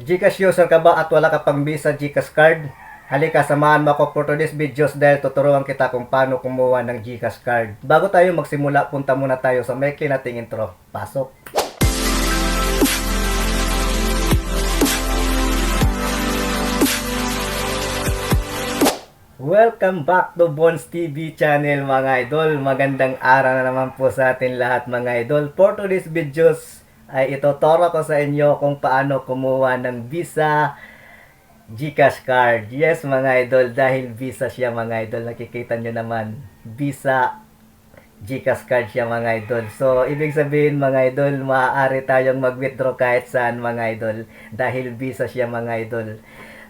GCash user ka ba at wala ka pang Visa GCash card? Halika, samahan mo ako for today's videos dahil tuturuan kita kung paano kumuha ng GCash card. Bago tayo magsimula, punta muna tayo sa maikli nating intro. Pasok! Welcome back to Bones TV channel mga idol. Magandang araw na naman po sa atin lahat mga idol. For today's videos ay ituturo ko sa inyo kung paano kumuha ng Visa GCash card. Yes mga idol, dahil Visa siya mga idol. Nakikita nyo naman, Visa GCash card siya mga idol. So, ibig sabihin mga idol, maaari tayong mag-withdraw kahit saan mga idol. Dahil Visa siya mga idol.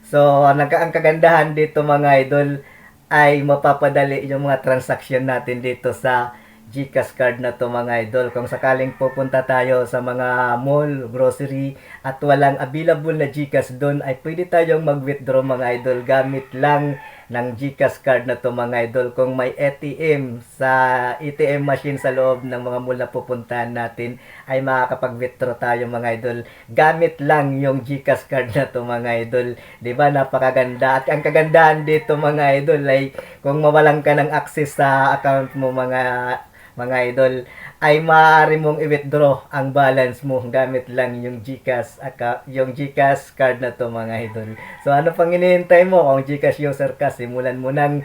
So, ang kagandahan dito mga idol ay mapapadali yung mga transaksyon natin dito sa GCash card na to mga idol. Kung sakaling pupunta tayo sa mga mall, grocery at walang available na GCash doon ay pwede tayong mag-withdraw mga idol gamit lang ng GCash card na to mga idol. Kung may ATM sa ATM machine sa loob ng mga mall na pupuntahan natin ay makakapag-withdraw tayo mga idol gamit lang yung GCash card na to mga idol. 'Di ba? Napakaganda. At ang kagandahan dito mga idol ay kung mawalan ka ng access sa account mo mga idol ay maaari mong i-withdraw ang balance mo gamit lang yung GCash card na to mga idol. So ano pang hinihintay mo? Kung GCash user ka, simulan mo nang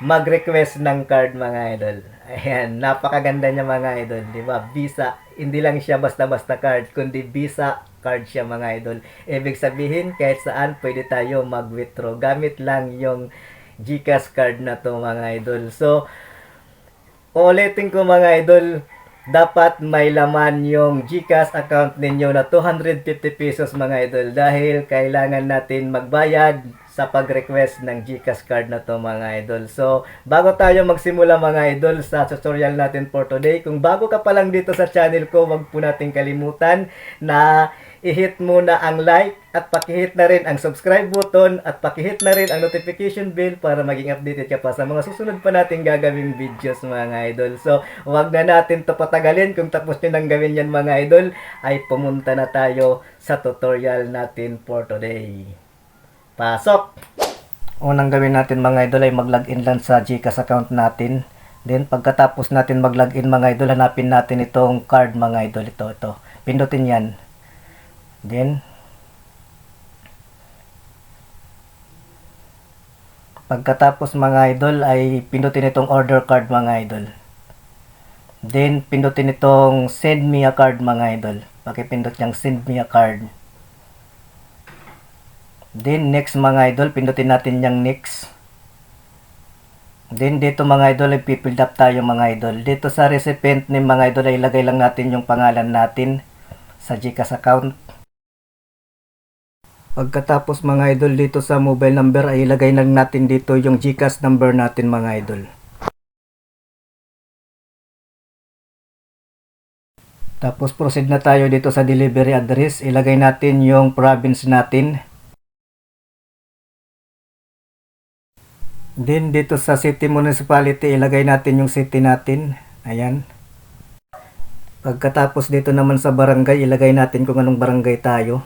mag-request ng card mga idol. Ayan, napakaganda niya mga idol, 'di ba? Visa, hindi lang siya basta-basta card, kundi Visa card siya mga idol. Ibig sabihin kahit saan pwede tayo mag-withdraw gamit lang yung GCash card na to mga idol. So ulitin ko mga idol, dapat may laman yung GCash account ninyo na 250 pesos mga idol dahil kailangan natin magbayad sa pag-request ng GCash card na to mga idol. So, bago tayo magsimula mga idol sa tutorial natin for today, kung bago ka pa lang dito sa channel ko, wag po nating kalimutan na i-hit muna ang like at pakihit na rin ang subscribe button at pakihit na rin ang notification bell para maging updated ka pa sa mga susunod pa nating gagawing videos mga idol. So, wag na natin to patagalin. Kung tapos nyo nang gawin yan mga idol, ay pumunta na tayo sa tutorial natin for today. Pasok! Unang gawin natin mga idol ay mag-login lang sa GCash account natin. Then, pagkatapos natin mag-login mga idol, hanapin natin itong card mga idol. Ito. Pindutin yan. Then, pagkatapos mga idol ay pindutin itong order card mga idol. Then, pindutin itong send me a card mga idol. Pakipindot niyang send me a card. Then, next mga idol, pindutin natin yung next. Then, dito mga idol ay pipild up tayo mga idol. Dito sa recipient name mga idol ay ilagay lang natin yung pangalan natin sa GCash account. Pagkatapos mga idol dito sa mobile number ay ilagay lang natin dito yung GCash number natin mga idol. Tapos proceed na tayo dito sa delivery address. Ilagay natin yung province natin. Then dito sa city municipality ilagay natin yung city natin. Ayan. Pagkatapos dito naman sa barangay ilagay natin kung anong barangay tayo.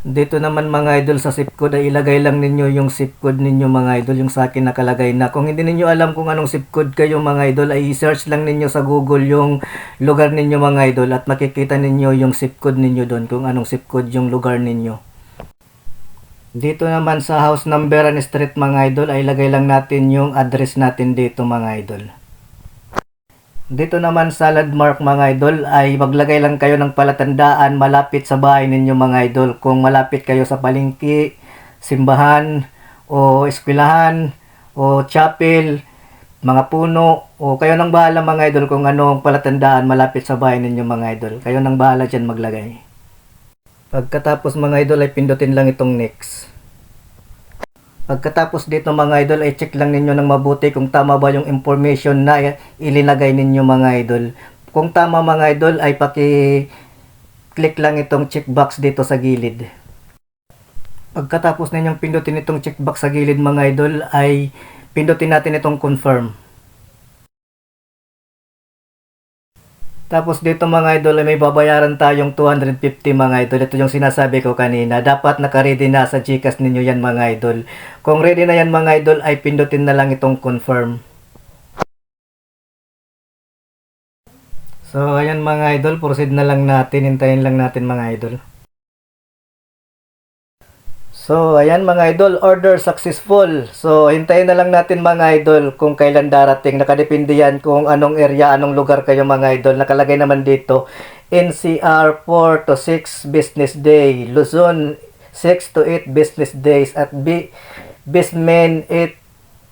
Dito naman mga idol sa zip code ay ilagay lang ninyo yung zip code ninyo mga idol, yung sa akin nakalagay na. Kung hindi ninyo alam kung anong zip code kayo mga idol ay i-search lang ninyo sa Google yung lugar ninyo mga idol at makikita ninyo yung zip code ninyo doon kung anong zip code yung lugar ninyo. Dito naman sa house number and street mga idol ay ilagay lang natin yung address natin dito mga idol. Dito naman sa landmark mga idol ay maglagay lang kayo ng palatandaan malapit sa bahay ninyo mga idol. Kung malapit kayo sa palengke, simbahan, o eskwelahan, o chapel, mga puno, o kayo nang bahala mga idol kung anong palatandaan malapit sa bahay ninyo mga idol. Kayo nang bahala dyan maglagay. Pagkatapos mga idol ay pindutin lang itong next. Pagkatapos dito mga idol ay check lang ninyo ng mabuti kung tama ba yung information na ilinagay ninyo mga idol. Kung tama mga idol ay paki-click lang itong checkbox dito sa gilid. Pagkatapos ninyong pindutin itong checkbox sa gilid mga idol ay pindutin natin itong confirm. Tapos dito mga idol ay may babayaran tayong 250 mga idol. Ito yung sinasabi ko kanina. Dapat naka-ready na sa GCash ninyo yan mga idol. Kung ready na yan mga idol ay pindutin na lang itong confirm. So ayan mga idol, proceed na lang natin. Hintayin lang natin mga idol. So, ayan mga idol, order successful. So, hintayin na lang natin mga idol kung kailan darating. Nakadepende yan kung anong area, anong lugar kayo mga idol. Nakalagay naman dito, NCR 4 to 6 business day. Luzon 6 to 8 business days. At Bismen 8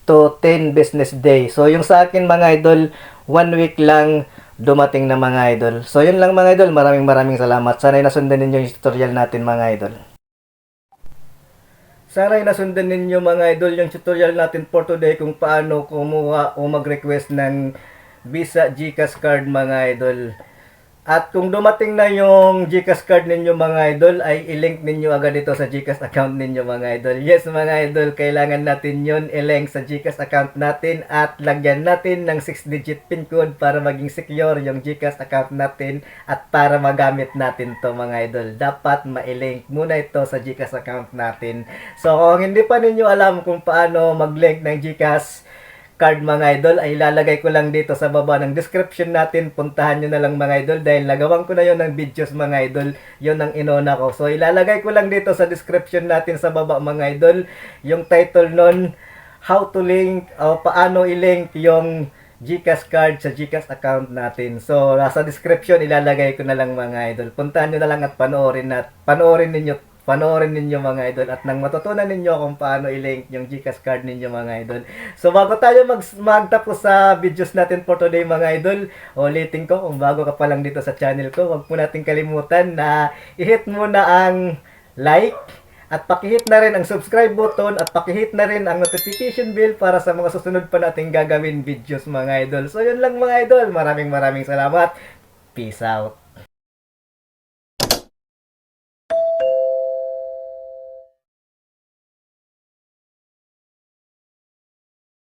to 10 business day. So, yung sa akin mga idol, 1 week lang dumating na mga idol. So, yun lang mga idol. Maraming salamat. Sana'y nasundan ninyo yung tutorial natin mga idol. Sana'y nasundan ninyo mga idol yung tutorial natin for today kung paano kumuha o mag-request ng Visa GCash card mga idol. At kung dumating na yung GCash card ninyo mga idol ay i-link ninyo agad ito sa GCash account ninyo mga idol. Yes mga idol, kailangan natin yun i-link sa GCash account natin at lagyan natin ng 6-digit PIN code para maging secure yung GCash account natin at para magamit natin to mga idol. Dapat ma-link muna ito sa GCash account natin. So kung hindi pa ninyo alam kung paano mag-link ng GCash card mga idol ay ilalagay ko lang dito sa baba ng description natin. Puntahan nyo na lang mga idol dahil nagawan ko na yon ng videos mga idol. Yon ang inuna ko. So ilalagay ko lang dito sa description natin sa baba mga idol yung title nun, how to link o paano i-link yung GCash card sa GCash account natin. So nasa description ilalagay ko na lang mga idol. Puntahan nyo na lang at panoorin ninyo mga idol at nang matutunan ninyo kung paano i-link yung GCash card ninyo mga idol. So bago tayo magtapos sa videos natin for today mga idol, ulitin ko kung bago ka pa lang dito sa channel ko, wag po natin kalimutan na i-hit muna ang like at pakihit na rin ang subscribe button at pakihit na rin ang notification bell para sa mga susunod pa nating gagawin videos mga idol. So yun lang mga idol, maraming salamat. Peace out.